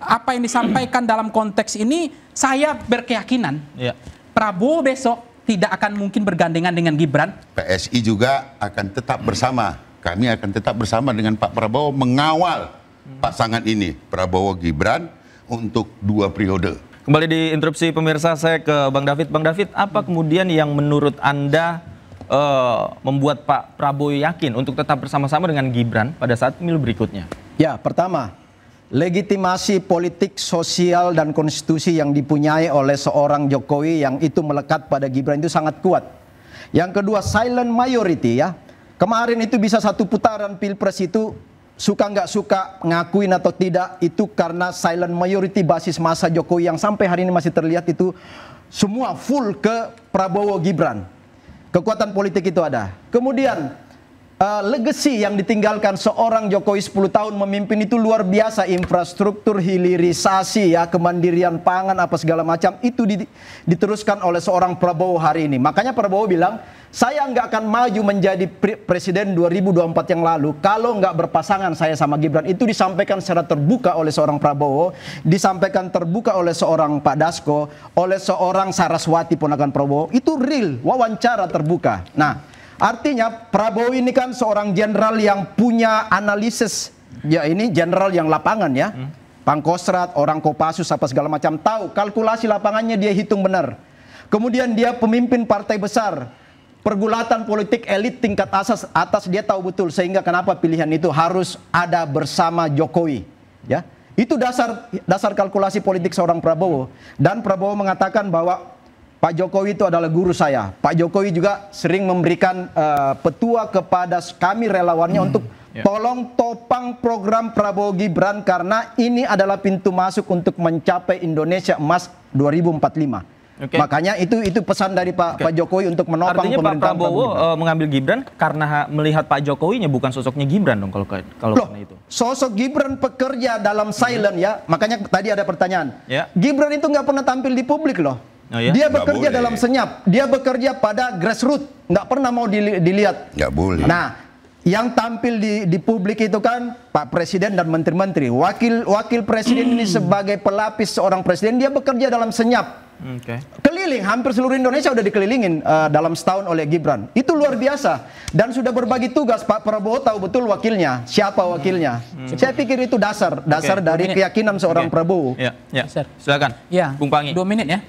apa yang disampaikan dalam konteks ini, saya berkeyakinan Prabowo besok tidak akan mungkin bergandengan dengan Gibran. PSI juga akan tetap bersama. Kami akan tetap bersama dengan Pak Prabowo mengawal pasangan ini, Prabowo Gibran, untuk 2 periode. Kembali di interupsi pemirsa, saya ke Bang David. Bang David, apa kemudian yang menurut Anda membuat Pak Prabowo yakin untuk tetap bersama-sama dengan Gibran pada saat pemilu berikutnya? Ya, pertama, legitimasi politik, sosial, dan konstitusi yang dipunyai oleh seorang Jokowi yang itu melekat pada Gibran itu sangat kuat. Yang kedua, silent majority ya. Kemarin itu bisa 1 putaran pilpres itu, suka nggak suka, ngakuin atau tidak, itu karena silent majority basis masa Jokowi yang sampai hari ini masih terlihat itu semua full ke Prabowo Gibran. Kekuatan politik itu ada. Kemudian legacy yang ditinggalkan seorang Jokowi 10 tahun memimpin itu luar biasa. Infrastruktur, hilirisasi ya, kemandirian pangan apa segala macam itu diteruskan oleh seorang Prabowo hari ini. Makanya Prabowo bilang, saya nggak akan maju menjadi presiden 2024 yang lalu kalau nggak berpasangan saya sama Gibran. Itu disampaikan secara terbuka oleh seorang Prabowo, disampaikan terbuka oleh seorang Pak Dasko, oleh seorang Saraswati ponakan Prabowo. Itu real, wawancara terbuka. Nah, artinya Prabowo ini kan seorang jenderal yang punya analisis, ya ini jenderal yang lapangan ya, Pangkostrat, orang Kopassus apa segala macam, tahu kalkulasi lapangannya, dia hitung benar. Kemudian dia pemimpin partai besar, pergulatan politik elit tingkat atas dia tahu betul, sehingga kenapa pilihan itu harus ada bersama Jokowi ya. Itu dasar kalkulasi politik seorang Prabowo. Dan Prabowo mengatakan bahwa Pak Jokowi itu adalah guru saya. Pak Jokowi juga sering memberikan petua kepada kami relawannya untuk tolong topang program Prabowo Gibran karena ini adalah pintu masuk untuk mencapai Indonesia Emas 2045. Makanya itu pesan dari Pak Jokowi untuk menopang artinya pemerintahan Pak Prabowo mengambil Gibran karena melihat Pak Jokowinya, bukan sosoknya Gibran dong kalau karena itu. Sosok Gibran pekerja dalam silent ya. Makanya tadi ada pertanyaan. Gibran itu nggak pernah tampil di publik loh. Dia bekerja dalam senyap. Dia bekerja pada grassroots. Nggak pernah mau dilihat. Nggak boleh. Nah, yang tampil di publik itu kan Pak Presiden dan menteri-menteri. Wakil presiden ini sebagai pelapis seorang presiden, dia bekerja dalam senyap. Keliling, hampir seluruh Indonesia udah dikelilingin dalam setahun oleh Gibran. Itu luar biasa. Dan sudah berbagi tugas. Pak Prabowo tahu betul wakilnya, siapa wakilnya. Saya pikir itu dasar dari keyakinan seorang Prabowo. Silakan. Bung Pangi. 2 menit ya.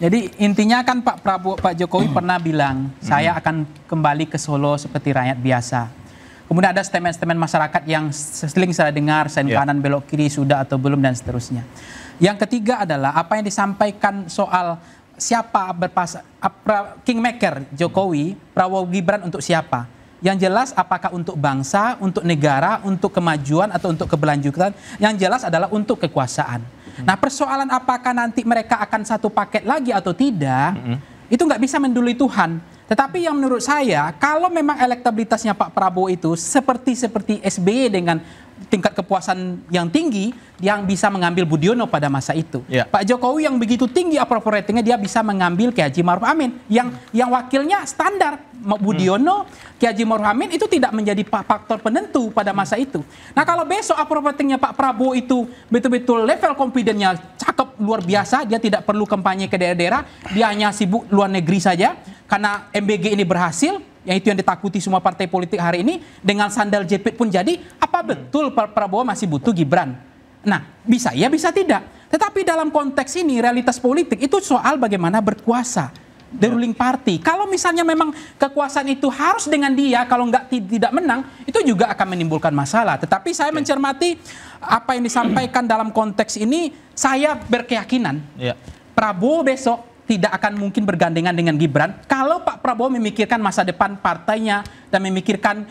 Jadi intinya kan Pak Jokowi pernah bilang, saya akan kembali ke Solo seperti rakyat biasa. Kemudian ada statement-statement masyarakat yang sering saya dengar, sen kanan belok kiri sudah atau belum dan seterusnya. Yang ketiga adalah apa yang disampaikan soal siapa kingmaker Jokowi, Prabowo Gibran untuk siapa. Yang jelas apakah untuk bangsa, untuk negara, untuk kemajuan atau untuk keberlanjutan. Yang jelas adalah untuk kekuasaan. Nah, persoalan apakah nanti mereka akan satu paket lagi atau tidak, itu nggak bisa mendului Tuhan. Tetapi yang menurut saya, kalau memang elektabilitasnya Pak Prabowo itu seperti SBY dengan tingkat kepuasan yang tinggi, yang bisa mengambil Budiono pada masa itu. Pak Jokowi yang begitu tinggi approval ratingnya, dia bisa mengambil Kiai Haji Ma'ruf Amin. Yang wakilnya standar, Budiono, Kiai Haji Ma'ruf Amin itu tidak menjadi faktor penentu pada masa itu. Nah, kalau besok approval ratingnya Pak Prabowo itu betul-betul level confidence-nya cakep luar biasa, dia tidak perlu kampanye ke daerah-daerah, dia hanya sibuk luar negeri saja, karena MBG ini berhasil, yang itu yang ditakuti semua partai politik hari ini, dengan sandal jepit pun jadi, apa betul Pak Prabowo masih butuh Gibran? Nah, bisa ya, bisa tidak. Tetapi dalam konteks ini, realitas politik itu soal bagaimana berkuasa. The ruling party. Kalau misalnya memang kekuasaan itu harus dengan dia, kalau tidak menang, itu juga akan menimbulkan masalah. Tetapi saya mencermati apa yang disampaikan dalam konteks ini, saya berkeyakinan Prabowo besok tidak akan mungkin bergandengan dengan Gibran kalau Pak Prabowo memikirkan masa depan partainya dan memikirkan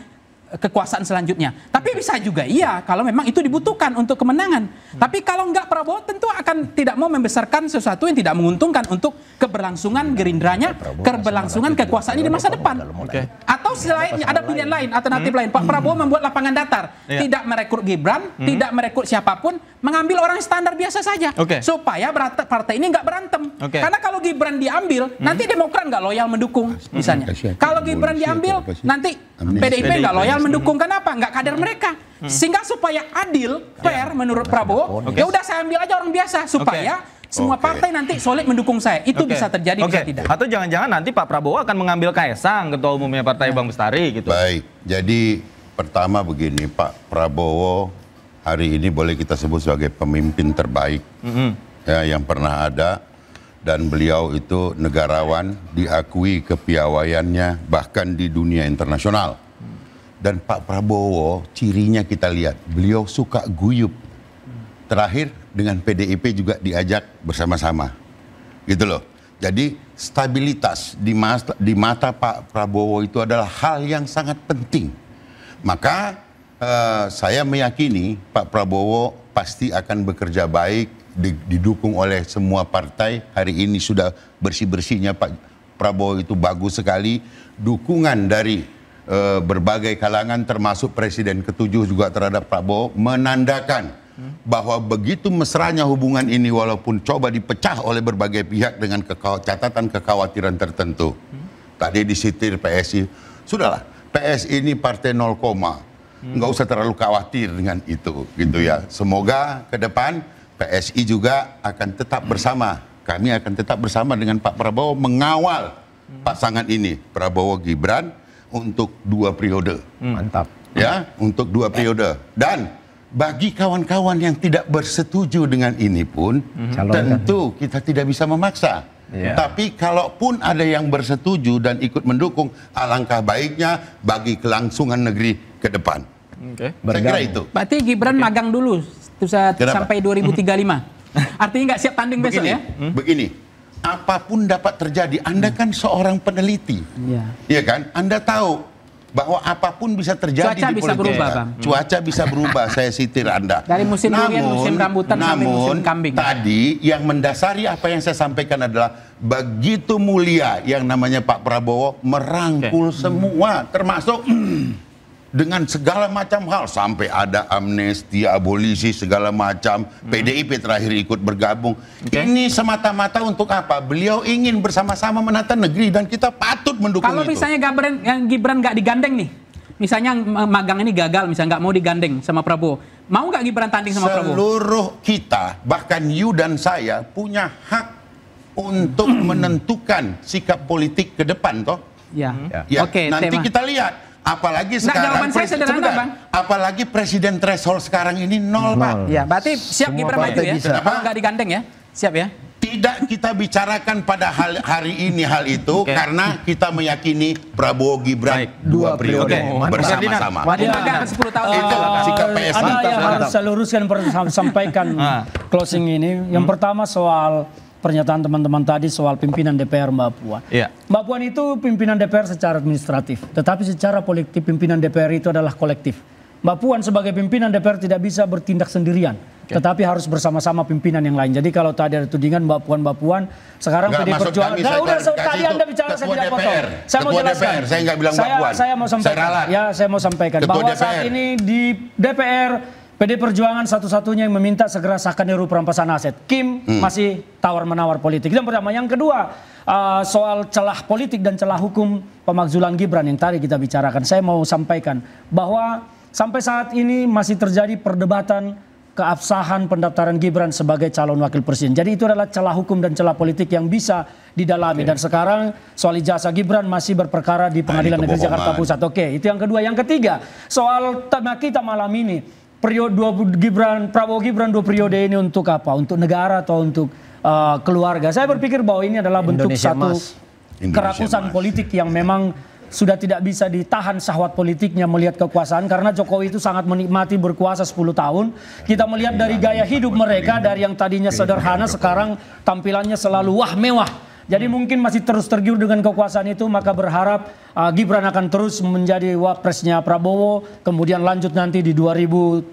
kekuasaan selanjutnya. Tapi bisa juga iya kalau memang itu dibutuhkan untuk kemenangan. Tapi kalau enggak, Prabowo tentu akan tidak mau membesarkan sesuatu yang tidak menguntungkan untuk keberlangsungan gerindranya, keberlangsungan kekuasaannya di masa depan. Atau selainnya ada pilihan lain, alternatif lain. Pak Prabowo membuat lapangan datar, tidak merekrut Gibran, tidak merekrut siapapun, mengambil orang standar biasa saja, supaya partai ini nggak berantem. Karena kalau Gibran diambil, nanti Demokrat nggak loyal mendukung, misalnya. Kalau Gibran diambil, nanti PDIP nggak loyal mendukung. Kenapa? Nggak kader mereka. Sehingga supaya adil, fair menurut Prabowo, ya udah saya ambil aja orang biasa supaya semua partai nanti solid mendukung saya. Itu bisa terjadi, bisa tidak. Atau jangan-jangan nanti Pak Prabowo akan mengambil Kaesang, ketua umumnya Partai Bang Bestari gitu. Baik, jadi pertama begini, Pak Prabowo hari ini boleh kita sebut sebagai pemimpin terbaik ya, yang pernah ada. Dan beliau itu negarawan, diakui kepiawaiannya bahkan di dunia internasional. Dan Pak Prabowo cirinya kita lihat, beliau suka guyup. Terakhir dengan PDIP juga diajak bersama-sama. Gitu loh. Jadi stabilitas di mata Pak Prabowo itu adalah hal yang sangat penting. Maka saya meyakini Pak Prabowo pasti akan bekerja baik, didukung oleh semua partai. Hari ini sudah bersih-bersihnya Pak Prabowo itu bagus sekali. Dukungan dari berbagai kalangan termasuk Presiden ke-7 juga terhadap Prabowo menandakan bahwa begitu mesranya hubungan ini walaupun coba dipecah oleh berbagai pihak dengan catatan kekhawatiran tertentu. Tadi disitir PSI, sudahlah PSI ini partai 0, nggak usah terlalu khawatir dengan itu gitu ya. Semoga ke depan PSI juga akan tetap bersama. Kami akan tetap bersama dengan Pak Prabowo mengawal pasangan ini, Prabowo Gibran, untuk 2 periode. Mantap. Ya, untuk 2 periode. Dan bagi kawan-kawan yang tidak bersetuju dengan ini pun, tentu kita tidak bisa memaksa. Tapi kalaupun ada yang bersetuju dan ikut mendukung, alangkah baiknya bagi kelangsungan negeri ke depan. Saya kira itu. Berarti Gibran magang dulu sampai 2035. Artinya nggak siap tanding besok ya? Begini, apapun dapat terjadi. Anda kan seorang peneliti, ya kan? Anda tahu bahwa apapun bisa terjadi Cuaca di bisa politik. berubah, Bang. Cuaca bisa berubah. Saya sitir Anda. Dari musim durian, musim rambutan sampai musim kambing. Tadi yang mendasari apa yang saya sampaikan adalah begitu mulia yang namanya Pak Prabowo merangkul semua, termasuk dengan segala macam hal, sampai ada amnesti, abolisi, segala macam. PDIP terakhir ikut bergabung. Ini semata-mata untuk apa? Beliau ingin bersama-sama menata negeri dan kita patut mendukung Kalau itu. misalnya Gibran nggak digandeng nih, misalnya magang ini gagal, misalnya nggak mau digandeng sama Prabowo, mau nggak Gibran tanding sama Prabowo? Seluruh kita, bahkan you dan saya, punya hak untuk menentukan sikap politik ke depan, toh? Ya. Ya, nanti kita lihat. Apalagi sekarang, jawaban saya sederhana, Bang. Apalagi presiden threshold sekarang ini 0, Pak. Ya, berarti siap Semua Gibran maju partai ya? bisa. Kalau nggak digandeng ya, siap ya? Tidak kita bicarakan pada hari ini hal itu karena kita meyakini Prabowo Gibran 2 periode bersama-sama. Waduh, magang 10 tahun. Itu sikap PSI. Ada yang harus saya luruskan sampaikan closing ini. Yang pertama soal pernyataan teman-teman tadi soal pimpinan DPR Mbak Puan. Mbak Puan itu pimpinan DPR secara administratif, tetapi secara politik pimpinan DPR itu adalah kolektif. Mbak Puan sebagai pimpinan DPR tidak bisa bertindak sendirian, tetapi harus bersama-sama pimpinan yang lain. Jadi kalau tadi ada tudingan Mbak Puan, sekarang PD Perjuangan. Nah, udah tadi Anda bicara saya tidak potong. Saya mau jelaskan. Saya nggak bilang Mbak Puan. Saya mau sampaikan. Saya mau sampaikan bahwa saat ini di DPR PD Perjuangan satu-satunya yang meminta segera sahkan RUU perampasan aset. Kim masih tawar-menawar politik. Yang pertama. Yang kedua, soal celah politik dan celah hukum pemakzulan Gibran yang tadi kita bicarakan. Saya mau sampaikan bahwa sampai saat ini masih terjadi perdebatan keabsahan pendaftaran Gibran sebagai calon wakil presiden. Jadi itu adalah celah hukum dan celah politik yang bisa didalami. Dan sekarang soal ijazah Gibran masih berperkara di Pengadilan Negeri Jakarta Pusat. Itu yang kedua. Yang ketiga, soal tema kita malam ini. Periode Prabowo Gibran 2 periode ini untuk apa? Untuk negara atau untuk keluarga? Saya berpikir bahwa ini adalah bentuk satu kerakusan politik yang memang sudah tidak bisa ditahan syahwat politiknya melihat kekuasaan, karena Jokowi itu sangat menikmati berkuasa 10 tahun. Kita melihat dari gaya hidup mereka, dari yang tadinya sederhana sekarang tampilannya selalu wah mewah. Jadi mungkin masih terus tergiur dengan kekuasaan itu, maka berharap Gibran akan terus menjadi wapresnya Prabowo, kemudian lanjut nanti di 2034.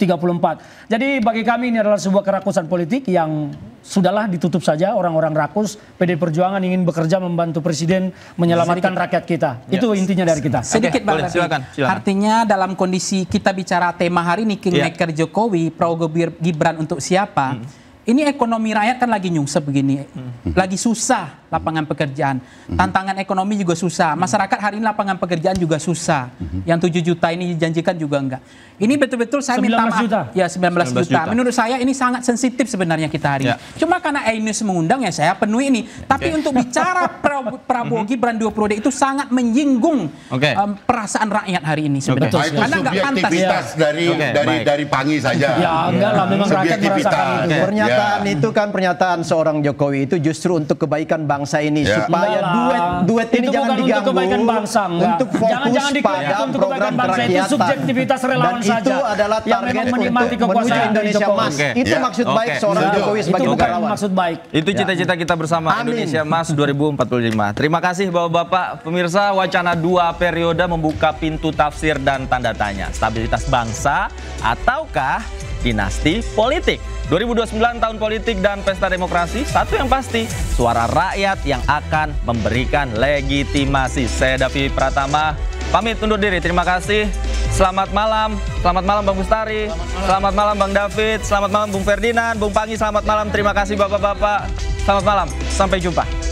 Jadi bagi kami ini adalah sebuah kerakusan politik yang sudahlah ditutup saja, orang-orang rakus. PD Perjuangan ingin bekerja membantu Presiden menyelamatkan rakyat kita. Itu intinya dari kita. Sedikit Bang, silakan. Artinya dalam kondisi kita bicara tema hari ini, Kingmaker Jokowi, Prabowo Gibran untuk siapa? Ini ekonomi rakyat kan lagi nyungsep begini, lagi susah lapangan pekerjaan. Tantangan ekonomi juga susah. Masyarakat hari ini lapangan pekerjaan juga susah. Yang 7 juta ini dijanjikan juga enggak. Ini betul-betul saya minta 19 juta. maaf. Ya 19 juta. Menurut saya ini sangat sensitif sebenarnya kita hari ini. Cuma karena Ainus mengundang ya saya penuhi ini. Tapi untuk bicara Prabowo Gibran 2 periode itu sangat menyinggung perasaan rakyat hari ini sebenarnya. Itu Karena nggak pantas. subjektivitas dari Pangi saja. Ya enggak lah, memang rakyat merasakan itu. Pernyataan itu kan pernyataan seorang Jokowi itu justru untuk kebaikan bangsa ini supaya duet ini itu jangan bukan diganggu. untuk kebaikan bangsa, enggak. Untuk fokus Jangan pada untuk program kebaikan bangsa, itu kerakyatan. subjektivitas relawan Dan saja. itu adalah yang target memang menikmati untuk menuju kekuasaan Indonesia Jokowi. Mas. Itu maksud baik seorang Jokowi Itu sebagai bukan negarawan. maksud baik. Itu cita-cita kita bersama, Indonesia Mas 2045. Terima kasih Bapak-Bapak. Pemirsa, wacana 2 periode membuka pintu tafsir dan tanda tanya. Stabilitas bangsa ataukah dinasti politik? 2029 tahun politik dan pesta demokrasi. Satu yang pasti, suara rakyat yang akan memberikan legitimasi. Saya Davi Pratama, pamit undur diri. Terima kasih. Selamat malam. Selamat malam Bang Bustari. Selamat malam Bang David. Selamat malam Bung Ferdinand, Bung Pangi. Selamat malam. Terima kasih Bapak-Bapak. Selamat malam. Sampai jumpa.